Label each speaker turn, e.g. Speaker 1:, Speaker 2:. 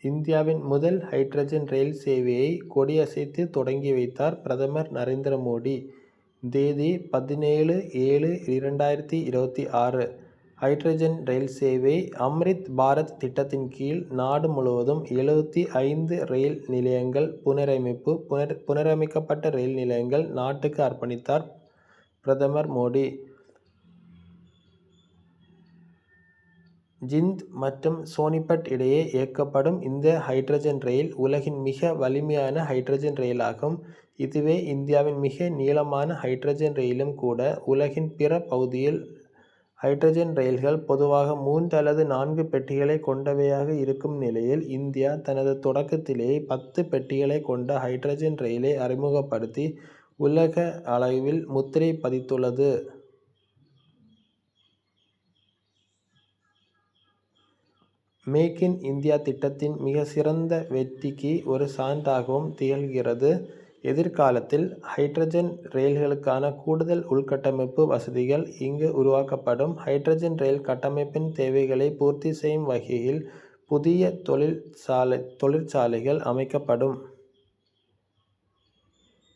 Speaker 1: இந்தியாவின் முதல் ஹைட்ரஜன் ரயில் சேவையை கொடியசைத்து தொடங்கி வைத்தார் பிரதமர் நரேந்திர மோடி. தேதி 17/7/2026. ஹைட்ரஜன் ரயில் சேவை அம்ரித் பாரத் திட்டத்தின் கீழ் நாடு முழுவதும் 75 ரயில் நிலையங்கள் புனரமைக்கப்பட்ட ரயில் நிலையங்கள் நாட்டுக்கு அர்ப்பணித்தார் பிரதமர் மோடி. ஜிந்த் மற்றும் சோனிபட் இடையே இயக்கப்படும் இந்த ஹைட்ரஜன் ரயில் உலகின் மிக வலிமையான ஹைட்ரஜன் ரயிலாகும். இதுவே இந்தியாவின் மிக நீளமான ஹைட்ரஜன் ரயிலும் கூட. உலகின் பிற பகுதியில் ஹைட்ரஜன் ரயில்கள் பொதுவாக 3 அல்லது 4 பெட்டிகளை கொண்டவையாக இருக்கும் நிலையில் இந்தியா தனது தொடக்கத்திலேயே 10 பெட்டிகளை கொண்ட ஹைட்ரஜன் ரயிலை அறிமுகப்படுத்தி உலக அளவில் முத்திரை பதித்துள்ளது. மேக் இன் இந்தியா திட்டத்தின் மிக சிறந்த வெற்றிக்கு ஒரு சான்றாகவும் திகழ்கிறது. எதிர்காலத்தில் ஹைட்ரஜன் ரயில்களுக்கான கூடுதல் உள்கட்டமைப்பு வசதிகள் இங்கு உருவாக்கப்படும். ஹைட்ரஜன் ரயில் கட்டமைப்பின் தேவைகளை பூர்த்தி செய்யும் வகையில் புதிய தொழிற்சாலைகள் அமைக்கப்படும்.